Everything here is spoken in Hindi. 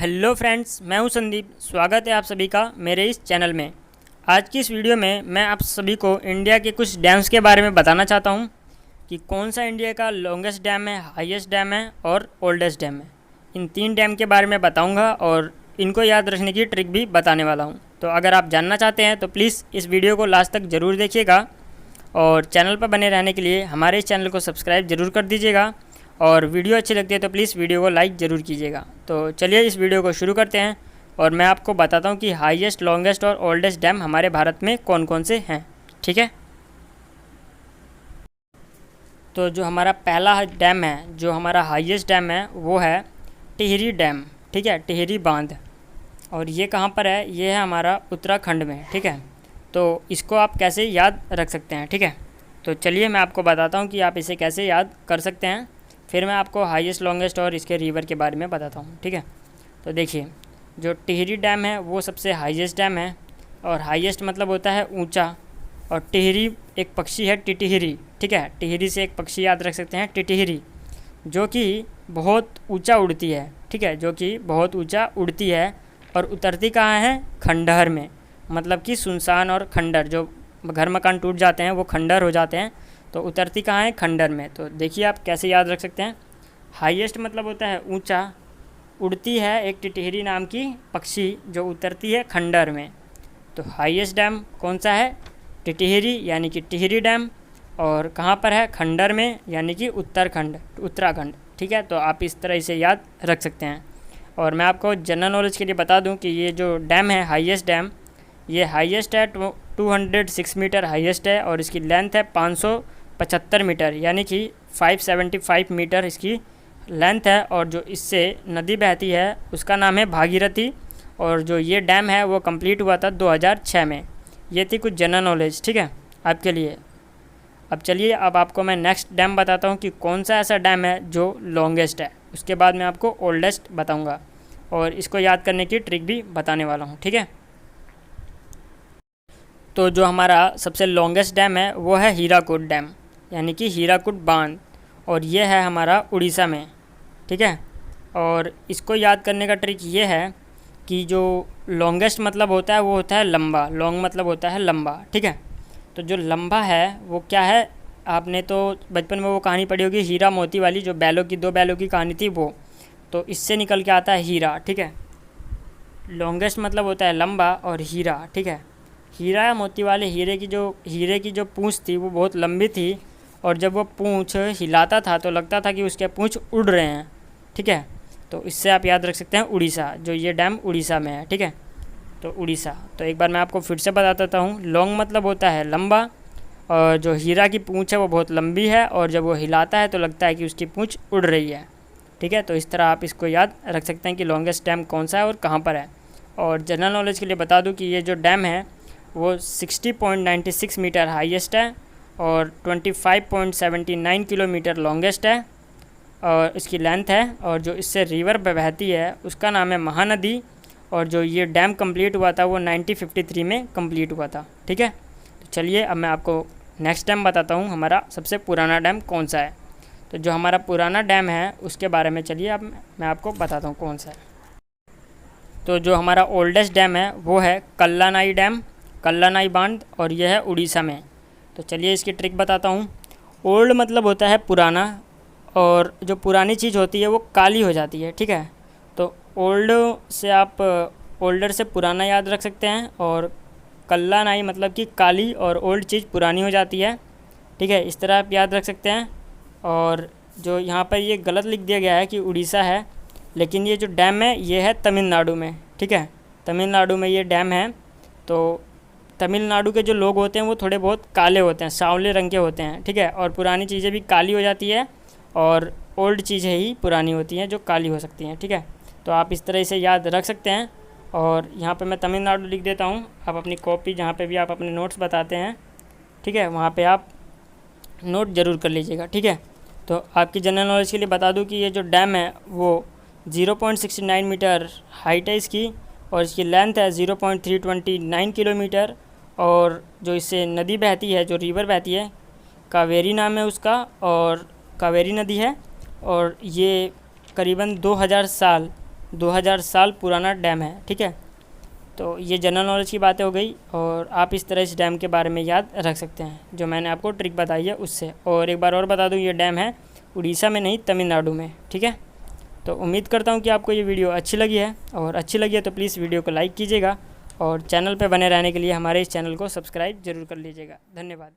हेलो फ्रेंड्स, मैं हूं संदीप। स्वागत है आप सभी का मेरे इस चैनल में। आज की इस वीडियो में मैं आप सभी को इंडिया के कुछ डैम्स के बारे में बताना चाहता हूं कि कौन सा इंडिया का लॉन्गेस्ट डैम है, हाईएस्ट डैम है और ओल्डेस्ट डैम है। इन 3 डैम के बारे में बताऊंगा और इनको याद रखने की ट्रिक भी बताने वाला हूं। तो अगर आप जानना चाहते हैं तो प्लीज़ इस वीडियो को लास्ट तक ज़रूर देखिएगा और चैनल पर बने रहने के लिए हमारे इस चैनल को सब्सक्राइब ज़रूर कर दीजिएगा और वीडियो अच्छी लगती है तो प्लीज़ वीडियो को लाइक ज़रूर कीजिएगा। तो चलिए इस वीडियो को शुरू करते हैं और मैं आपको बताता हूँ कि हाईएस्ट, लॉन्गेस्ट और ओल्डेस्ट डैम हमारे भारत में कौन कौन से हैं। ठीक है, तो जो हमारा पहला डैम है, जो हमारा हाईएस्ट डैम है, वो है टिहरी डैम। ठीक है, टिहरी बांध। और ये कहाँ पर है? ये है हमारा उत्तराखंड में। ठीक है, तो इसको आप कैसे याद रख सकते हैं। ठीक है, तो चलिए मैं आपको बताता हूँ कि आप इसे कैसे याद कर सकते हैं। फिर मैं आपको हाईएस्ट, लॉन्गेस्ट और इसके रिवर के बारे में बताता हूँ। ठीक है, तो देखिए, जो टिहरी डैम है वो सबसे हाईएस्ट डैम है। और हाईएस्ट मतलब होता है ऊंचा। और टिहरी एक पक्षी है, टिटिहरी। ठीक है, टिहरी से एक पक्षी याद रख सकते हैं, टिटिहरी, जो कि बहुत ऊंचा उड़ती है। ठीक है, जो कि बहुत ऊंचा उड़ती है और उतरती कहाँ है? खंडहर में। मतलब कि सुनसान और खंडर, जो घर मकान टूट जाते हैं वो खंडर हो जाते हैं, तो उतरती कहाँ है? खंडर में। तो देखिए आप कैसे याद रख सकते हैं। हाईएस्ट मतलब होता है ऊंचा, उड़ती है एक टिटहरी नाम की पक्षी जो उतरती है खंडर में। तो हाईएस्ट डैम कौन सा है? टिटहरी, यानी कि टिहरी डैम। और कहाँ पर है? खंडर में, यानी कि उत्तराखंड। ठीक है, तो आप इस तरह इसे याद रख सकते हैं। और मैं आपको जनरल नॉलेज के लिए बता दूं कि ये जो डैम है, हाईएस्ट डैम, ये हाईएस्ट है, 206 मीटर हाईएस्ट है और इसकी लेंथ है 575 मीटर, यानी कि 575 मीटर इसकी लेंथ है। और जो इससे नदी बहती है उसका नाम है भागीरथी। और जो ये डैम है वो कंप्लीट हुआ था 2006 में। ये थी कुछ जनरल नॉलेज, ठीक है, आपके लिए। अब चलिए, अब आपको मैं नेक्स्ट डैम बताता हूँ कि कौन सा ऐसा डैम है जो लॉन्गेस्ट है। उसके बाद मैं आपको ओल्डेस्ट बताऊँगा और इसको याद करने की ट्रिक भी बताने वाला हूँ। ठीक है, तो जो हमारा सबसे लॉन्गेस्ट डैम है वो है हीराकुड डैम, यानी कि हीराकुड बांध। और ये है हमारा उड़ीसा में। ठीक है, और इसको याद करने का ट्रिक ये है कि जो लॉन्गेस्ट मतलब होता है वो होता है लंबा। लॉन्ग मतलब होता है लंबा। ठीक है, तो जो लंबा है वो क्या है? आपने तो बचपन में वो कहानी पढ़ी होगी, हीरा मोती वाली, जो बैलों की, 2 बैलों की कहानी थी वो। तो इससे निकल के आता है हीरा। ठीक है, लॉन्गेस्ट मतलब होता है लंबा और हीरा। ठीक है, हीरा या मोती वाले हीरे की जो पूँछ थी वो बहुत लंबी थी और जब वो पूँछ हिलाता था तो लगता था कि उसके पूँछ उड़ रहे हैं। ठीक है, तो इससे आप याद रख सकते हैं उड़ीसा, जो ये डैम उड़ीसा में है। ठीक है, तो उड़ीसा। तो एक बार मैं आपको फिर से बता देता हूँ। लॉन्ग मतलब होता है लंबा और जो हीरा की पूँछ है वो बहुत लंबी है और जब वो हिलाता है तो लगता है कि उसकी पूँछ उड़ रही है। ठीक है, तो इस तरह आप इसको याद रख सकते हैं कि लॉन्गेस्ट डैम कौन सा है और कहाँ पर है। और जनरल नॉलेज के लिए बता दूँ कि ये जो डैम है वो 60.96 मीटर हाईएस्ट है और 25.79 किलोमीटर लॉन्गेस्ट है और इसकी लेंथ है। और जो इससे रिवर बहती है उसका नाम है महानदी। और जो ये डैम कंप्लीट हुआ था वो 1953 में कंप्लीट हुआ था। ठीक है, तो चलिए अब मैं आपको नेक्स्ट डैम बताता हूँ, हमारा सबसे पुराना डैम कौन सा है। तो जो हमारा पुराना डैम है उसके बारे में चलिए अब मैं आपको बताता हूँ कौन सा है। तो जो हमारा ओल्डेस्ट डैम है वो है कल्लानाई डैम, कल्लानाई बांध, और यह है उड़ीसा में। तो चलिए इसकी ट्रिक बताता हूँ। ओल्ड मतलब होता है पुराना और जो पुरानी चीज़ होती है वो काली हो जाती है। ठीक है, तो ओल्ड से आप ओल्डर से पुराना याद रख सकते हैं और कल्लानाई मतलब कि काली और ओल्ड चीज़ पुरानी हो जाती है। ठीक है, इस तरह आप याद रख सकते हैं। और जो यहाँ पर ये गलत लिख दिया गया है कि उड़ीसा है, लेकिन ये जो डैम है ये है तमिलनाडु में। ठीक है, तमिलनाडु में ये डैम है। तो तमिलनाडु के जो लोग होते हैं वो थोड़े बहुत काले होते हैं, सांवले रंग के होते हैं। ठीक है, और पुरानी चीज़ें भी काली हो जाती है और ओल्ड चीज़ें ही पुरानी होती हैं जो काली हो सकती हैं। ठीक है, तो आप इस तरह से याद रख सकते हैं। और यहाँ पे मैं तमिलनाडु लिख देता हूँ। आप अपनी कॉपी, जहाँ पे भी आप अपने नोट्स बताते हैं, ठीक है, वहाँ पे आप नोट ज़रूर कर लीजिएगा। ठीक है, तो आपकी जनरल नॉलेज के लिए बता दूँ कि ये जो डैम है वो 0.69 मीटर हाइट है इसकी और इसकी लेंथ है 0.329 किलोमीटर। और जो इससे नदी बहती है, जो रिवर बहती है, कावेरी नाम है उसका, और कावेरी नदी है। और ये करीबन 2000 साल 2000 साल पुराना डैम है। ठीक है, तो ये जनरल नॉलेज की बातें हो गई, और आप इस तरह इस डैम के बारे में याद रख सकते हैं जो मैंने आपको ट्रिक बताई है उससे। और एक बार और बता दूँ, ये डैम है उड़ीसा में नहीं, तमिलनाडु में। ठीक है, तो उम्मीद करता हूँ कि आपको ये वीडियो अच्छी लगी है, और अच्छी लगी है तो प्लीज़ वीडियो को लाइक कीजिएगा, और चैनल पर बने रहने के लिए हमारे इस चैनल को सब्सक्राइब ज़रूर कर लीजिएगा। धन्यवाद।